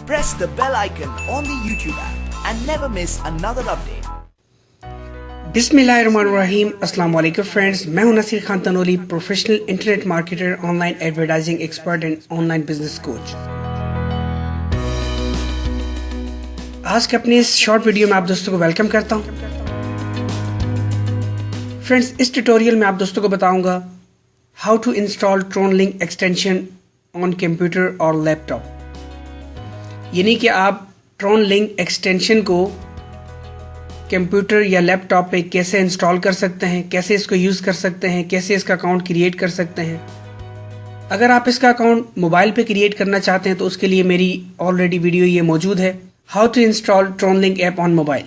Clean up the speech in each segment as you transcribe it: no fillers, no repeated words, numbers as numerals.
press the bell icon on the YouTube app and never miss another update. बिस्मिल्लाहिर्रहमानिर्रहीम। अस्सलाम वालेकुम friends, मैं हूं Naseer Khan Tanoli, professional internet marketer, online advertising expert and online business coach. आज के अपने इस शॉर्ट वीडियो में आप दोस्तों को वेलकम करता हूं। फ्रेंड्स, इस ट्यूटोरियल में आप दोस्तों को बताऊंगा how to install TronLink extension on computer और लैपटॉप। यानी कि आप ट्रोनलिंक एक्सटेंशन को कंप्यूटर या लैपटॉप पे कैसे इंस्टॉल कर सकते हैं, कैसे इसको यूज़ कर सकते हैं, कैसे इसका अकाउंट क्रिएट कर सकते हैं। अगर आप इसका अकाउंट मोबाइल पे क्रिएट करना चाहते हैं तो उसके लिए मेरी ऑलरेडी वीडियो ये मौजूद है, how to install TronLink app on mobile.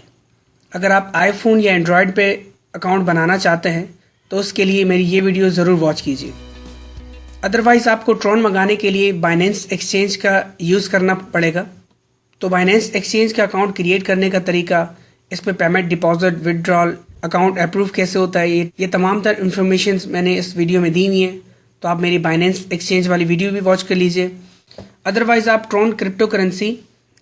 अगर आप आईफोन या एंड्रॉयड पे अकाउंट बनाना चाहते हैं तो उसके लिए मेरी ये वीडियो ज़रूर वॉच कीजिए। अदरवाइज़ आपको ट्रोन मंगाने के लिए बाइनेंस एक्सचेंज का यूज़ करना पड़ेगा। तो बाइनेंस एक्सचेंज का अकाउंट क्रिएट करने का तरीका, इस पर payment, deposit, withdrawal, account approve कैसे होता है, ये तमाम तर इन्फॉर्मेशन मैंने इस वीडियो में दी हुई है। तो आप मेरी बाइनेंस एक्सचेंज वाली वीडियो भी वॉच कर लीजिए। अदरवाइज़ आप ट्रोन क्रिप्टो करेंसी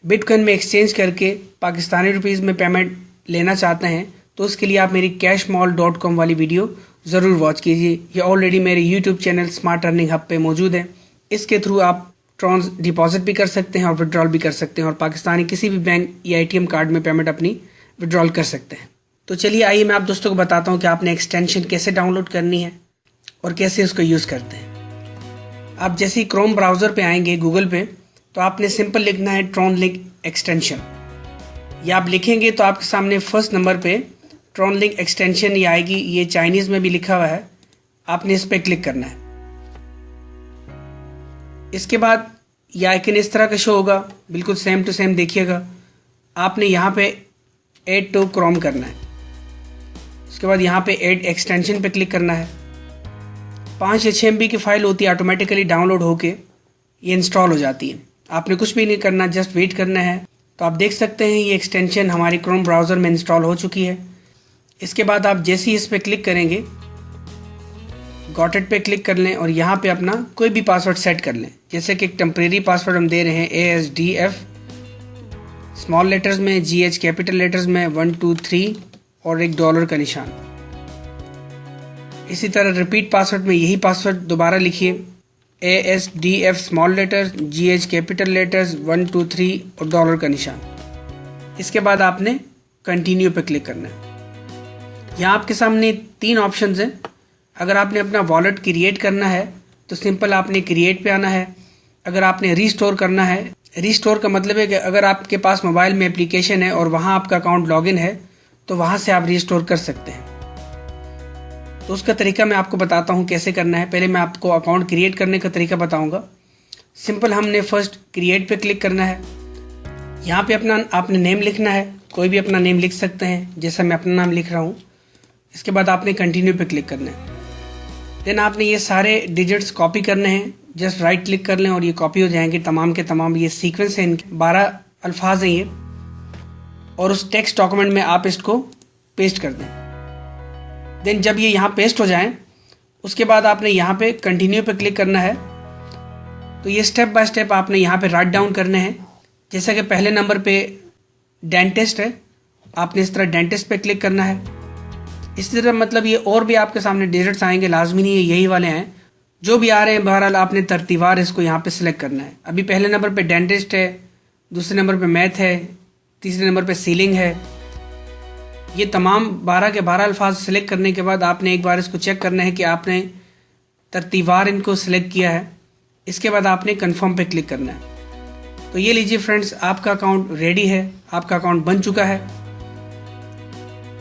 बिटकॉइन में एक्सचेंज करके पाकिस्तानी रुपीज़ में पेमेंट लेना चाहते हैं तो उसके लिए आप मेरी cashmall.com वाली वीडियो ज़रूर वॉच कीजिए। ये ऑलरेडी मेरे YouTube channel smart earning hub पे मौजूद है। इसके थ्रू आप ट्रॉन्स डिपॉजिट भी कर सकते हैं और विड्रॉल भी कर सकते हैं और पाकिस्तानी किसी भी बैंक या ATM कार्ड में पेमेंट अपनी विड्रॉल कर सकते हैं। तो चलिए आइए मैं आप दोस्तों को बताता हूँ कि आपने एक्सटेंशन कैसे डाउनलोड करनी है और कैसे उसको यूज़ करते हैं। आप जैसे ही क्रोम ब्राउज़र पे आएंगे गूगल पे तो आपने सिंपल लिखना है ट्रोनलिंक एक्सटेंशन। या आप लिखेंगे तो आपके सामने फर्स्ट नंबर पे ट्रोनलिंक एक्सटेंशन ये आएगी। ये चाइनीज़ में भी लिखा हुआ है, आपने इस पर क्लिक करना है। इसके बाद ये आइकन इस तरह का शो होगा, बिल्कुल सेम टू सेम देखिएगा। आपने यहाँ पे ऐड टू क्रोम करना है। उसके बाद यहाँ पे ऐड एक्सटेंशन पे क्लिक करना है। 5 या 6 MB की फ़ाइल होती है, ऑटोमेटिकली डाउनलोड होके ये इंस्टॉल हो जाती है। आपने कुछ भी नहीं करना, जस्ट वेट करना है। तो आप देख सकते हैं ये एक्सटेंशन हमारी क्रोम ब्राउज़र में इंस्टॉल हो चुकी है। इसके बाद आप जैसे ही इस पर क्लिक करेंगे, गॉट इट पे क्लिक कर लें और यहाँ पे अपना कोई भी पासवर्ड सेट कर लें। जैसे कि एक टेम्परेरी पासवर्ड हम दे रहे हैं ASDF स्मॉल लेटर्स में, GH कैपिटल लेटर्स में, 1 2 3 और एक डॉलर का निशान। इसी तरह रिपीट पासवर्ड में यही पासवर्ड दोबारा लिखिए, ASDF small letters, GH capital letters, 1 2 3 और डॉलर का निशान। इसके बाद आपने कंटिन्यू पे क्लिक करना है। यहाँ आपके सामने 3 ऑप्शंस हैं। अगर आपने अपना वॉलेट क्रिएट करना है तो सिंपल आपने क्रिएट पे आना है। अगर आपने रीस्टोर करना है, रीस्टोर का मतलब है कि अगर आपके पास मोबाइल में एप्लीकेशन है और वहाँ आपका अकाउंट लॉगिन है तो वहाँ से आप रीस्टोर कर सकते हैं। तो उसका तरीका मैं आपको बताता हूँ कैसे करना है। पहले मैं आपको अकाउंट क्रिएट करने का तरीका बताऊँगा। सिंपल हमने फर्स्ट क्रिएट पे क्लिक करना है। यहाँ पे अपना आपने नेम लिखना है, कोई भी अपना नेम लिख सकते हैं, जैसा मैं अपना नाम लिख रहा हूँ। इसके बाद आपने कंटिन्यू पे क्लिक करना है। देन आपने ये सारे डिजिट्स कॉपी करने हैं। जस्ट राइट क्लिक कर लें और ये कॉपी हो जाएंगे तमाम के तमाम। ये सीक्वेंस है, इनके 12 अल्फाज हैं ये। और उस टेक्स्ट डॉक्यूमेंट में आप इसको पेस्ट कर दें। देन जब ये यहाँ पेस्ट हो जाएं, उसके बाद आपने यहाँ पे कंटिन्यू पे क्लिक करना है। तो ये स्टेप बाय स्टेप आपने यहाँ पे राइट डाउन करने हैं। जैसा कि पहले नंबर पे डेंटिस्ट है, आपने इस तरह डेंटिस्ट पे क्लिक करना है। इसी तरह मतलब ये और भी आपके सामने डिजिट्स आएंगे, लाजमी नहीं है यही वाले हैं, जो भी आ रहे हैं। बहरहाल आपने तरतीबार इसको यहाँ पे सिलेक्ट करना है। अभी पहले नंबर पे डेंटिस्ट है, दूसरे नंबर पे मैथ है, तीसरे नंबर पे सीलिंग है। ये तमाम 12 के 12 अल्फाज सिलेक्ट करने के बाद आपने एक बार इसको चेक करना है कि आपने तरतीबार इनको सिलेक्ट किया है। इसके बाद आपने कन्फर्म पे क्लिक करना है। तो ये लीजिए फ्रेंड्स, आपका अकाउंट रेडी है, आपका अकाउंट बन चुका है।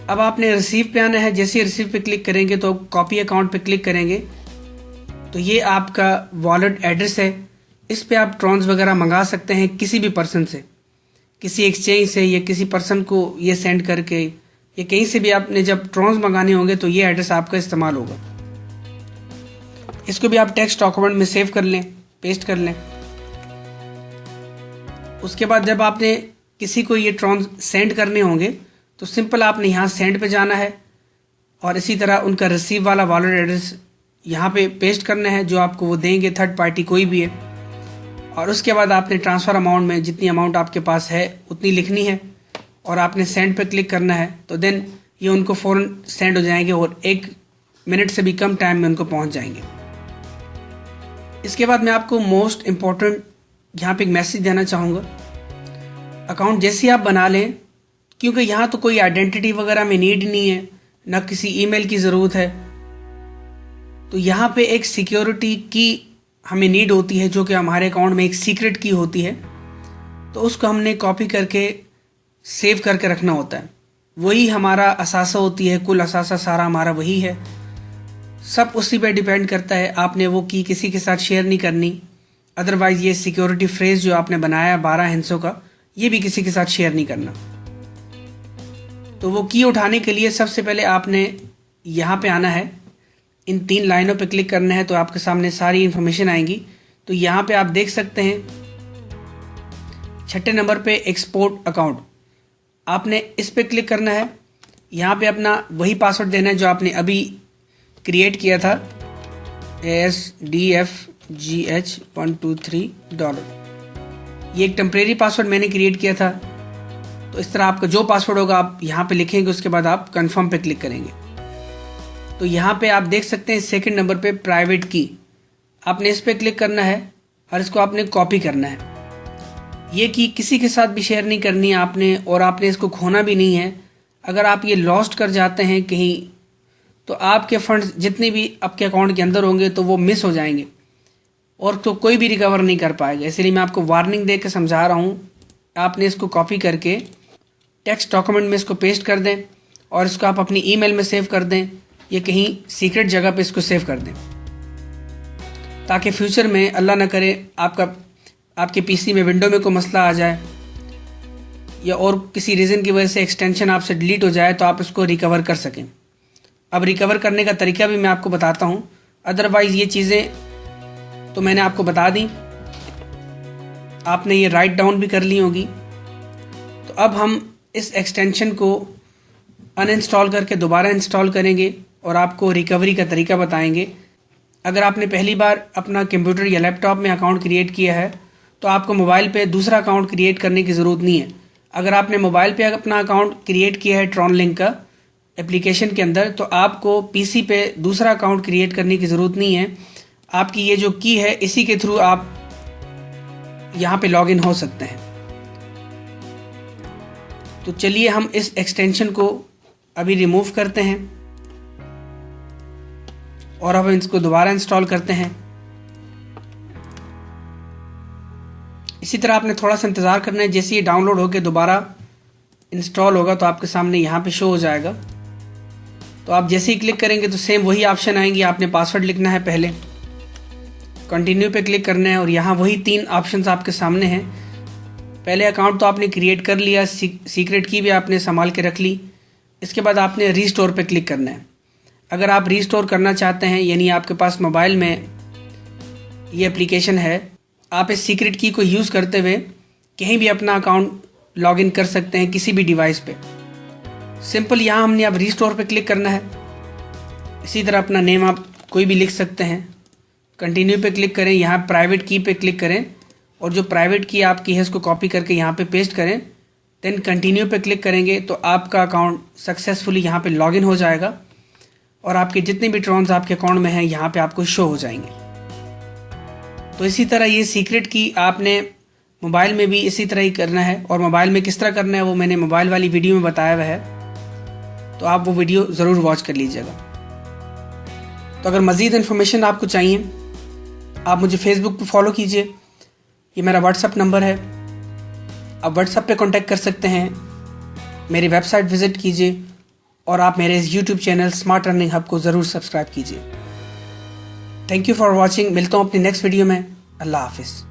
अब आपने रिसीव पे आना है। जैसे ही रिसीव पे क्लिक करेंगे तो कॉपी अकाउंट पे क्लिक करेंगे तो ये आपका वॉलेट एड्रेस है। इस पे आप ट्रॉन्स वगैरह मंगा सकते हैं किसी भी पर्सन से, किसी एक्सचेंज से या किसी पर्सन को ये सेंड करके, या कहीं से भी आपने जब ट्रॉन्स मंगाने होंगे तो ये एड्रेस आपका इस्तेमाल होगा। इसको भी आप टेक्स्ट डॉक्यूमेंट में सेव कर लें, पेस्ट कर लें। उसके बाद जब आपने किसी को ये ट्रॉन्स सेंड करने होंगे तो सिंपल आपने यहाँ सेंड पे जाना है और इसी तरह उनका रिसीव वाला वॉलेट एड्रेस यहाँ पे पेस्ट करना है जो आपको वो देंगे, थर्ड पार्टी कोई भी है। और उसके बाद आपने ट्रांसफ़र अमाउंट में जितनी अमाउंट आपके पास है उतनी लिखनी है और आपने सेंड पे क्लिक करना है। तो देन ये उनको फ़ौरन सेंड हो जाएंगे और 1 मिनट से भी कम टाइम में उनको पहुंच जाएंगे। इसके बाद मैं आपको मोस्ट इम्पॉर्टेंट यहाँ पे एक मैसेज देना चाहूँगा। अकाउंट जैसे आप बना लें, क्योंकि यहाँ तो कोई आइडेंटिटी वगैरह में नीड नहीं है, ना किसी ईमेल की ज़रूरत है, तो यहाँ पे एक सिक्योरिटी की हमें नीड होती है, जो कि हमारे अकाउंट में एक सीक्रेट की होती है। तो उसको हमने कॉपी करके सेव करके रखना होता है। वही हमारा असासा होती है, कुल असासा सारा हमारा वही है। सब उसी पे डिपेंड करता है। आपने वो की किसी के साथ शेयर नहीं करनी, अदरवाइज़ ये सिक्योरिटी फ्रेज जो आपने बनाया 12 हिस्सों का, ये भी किसी के साथ शेयर नहीं करना। तो वो की उठाने के लिए सबसे पहले आपने यहाँ पे आना है, इन 3 लाइनों पे क्लिक करना है, तो आपके सामने सारी इन्फॉर्मेशन आएंगी। तो यहाँ पे आप देख सकते हैं 6 नंबर पे एक्सपोर्ट अकाउंट, आपने इस पे क्लिक करना है। यहाँ पे अपना वही पासवर्ड देना है जो आपने अभी क्रिएट किया था, ASDFGH123$। ये एक टेम्परेरी पासवर्ड मैंने क्रिएट किया था। तो इस तरह आपका जो पासवर्ड होगा आप यहाँ पे लिखेंगे, उसके बाद आप कंफर्म पे क्लिक करेंगे। तो यहाँ पे आप देख सकते हैं 2 नंबर पे प्राइवेट की, आपने इस पे क्लिक करना है और इसको आपने कॉपी करना है। ये की किसी के साथ भी शेयर नहीं करनी है आपने, और आपने इसको खोना भी नहीं है। अगर आप ये लॉस्ट कर जाते हैं कहीं, तो आपके फंड्स जितने भी आपके अकाउंट के अंदर होंगे तो वो मिस हो जाएंगे और तो कोई भी रिकवर नहीं कर पाएगा। इसलिए मैं आपको वार्निंग दे के समझा रहा हूँ। आपने इसको कॉपी करके टेक्स्ट डॉक्यूमेंट में इसको पेस्ट कर दें और इसको आप अपनी ईमेल में सेव कर दें, या कहीं सीक्रेट जगह पे इसको सेव कर दें, ताकि फ्यूचर में अल्लाह ना करे आपके पीसी में विंडो में कोई मसला आ जाए, या और किसी रीज़न की वजह से एक्सटेंशन आपसे डिलीट हो जाए, तो आप इसको रिकवर कर सकें। अब रिकवर करने का तरीका भी मैं आपको बताता हूँ। अदरवाइज़ ये चीज़ें तो मैंने आपको बता दी, आपने ये राइट डाउन भी कर ली होगी। तो अब हम इस एक्सटेंशन को अनइंस्टॉल करके दोबारा इंस्टॉल करेंगे और आपको रिकवरी का तरीका बताएंगे। अगर आपने पहली बार अपना कंप्यूटर या लैपटॉप में अकाउंट क्रिएट किया है, तो आपको मोबाइल पे दूसरा अकाउंट क्रिएट करने की ज़रूरत नहीं है। अगर आपने मोबाइल पे अपना अकाउंट क्रिएट किया है ट्रॉनलिंक का एप्लीकेशन के अंदर, तो आपको पीसी पे दूसरा अकाउंट क्रिएट करने की ज़रूरत नहीं है। आपकी ये जो की है, इसी के थ्रू आप यहाँ पे लॉगिन हो सकते हैं। तो चलिए हम इस एक्सटेंशन को अभी रिमूव करते हैं और अब इसको दोबारा इंस्टॉल करते हैं। इसी तरह आपने थोड़ा सा इंतज़ार करना है। जैसे ये डाउनलोड होकर दोबारा इंस्टॉल होगा तो आपके सामने यहाँ पे शो हो जाएगा। तो आप जैसे ही क्लिक करेंगे तो सेम वही ऑप्शन आएंगे। आपने पासवर्ड लिखना है, पहले कंटिन्यू पे क्लिक करना है और यहाँ वही 3 ऑप्शंस आपके सामने हैं। पहले अकाउंट तो आपने क्रिएट कर लिया, सीक्रेट की भी आपने संभाल के रख ली। इसके बाद आपने रीस्टोर पे क्लिक करना है। अगर आप रीस्टोर करना चाहते हैं, यानी आपके पास मोबाइल में ये एप्लीकेशन है, आप इस सीक्रेट की को यूज़ करते हुए कहीं भी अपना अकाउंट लॉगिन कर सकते हैं किसी भी डिवाइस पे। सिंपल यहाँ हमने अब रीस्टोर पे क्लिक करना है। इसी तरह अपना नेम आप कोई भी लिख सकते हैं। कंटिन्यू पे क्लिक करें, यहाँ प्राइवेट की पे क्लिक करें और जो प्राइवेट की आपकी है उसको कॉपी करके यहाँ पे पेस्ट करें। देन कंटिन्यू पे क्लिक करेंगे तो आपका अकाउंट सक्सेसफुली यहाँ पे लॉगिन हो जाएगा और आपके जितने भी ट्रॉन्स आपके अकाउंट में हैं यहाँ पे आपको शो हो जाएंगे। तो इसी तरह ये सीक्रेट की आपने मोबाइल में भी इसी तरह ही करना है, और मोबाइल में किस तरह करना है वो मैंने मोबाइल वाली वीडियो में बताया हुआ है, तो आप वो वीडियो ज़रूर वॉच कर लीजिएगा। तो अगर मज़ीद इन्फॉर्मेशन आपको चाहिए, आप मुझे फेसबुक पे फॉलो कीजिए, ये मेरा व्हाट्सअप नंबर है, आप व्हाट्सअप पे कांटेक्ट कर सकते हैं। मेरी वेबसाइट विज़िट कीजिए और आप मेरे इस YouTube channel smart earning hub को ज़रूर सब्सक्राइब कीजिए। Thank you for watching. मिलता हूँ अपनी नेक्स्ट वीडियो में। अल्लाह हाफिज़।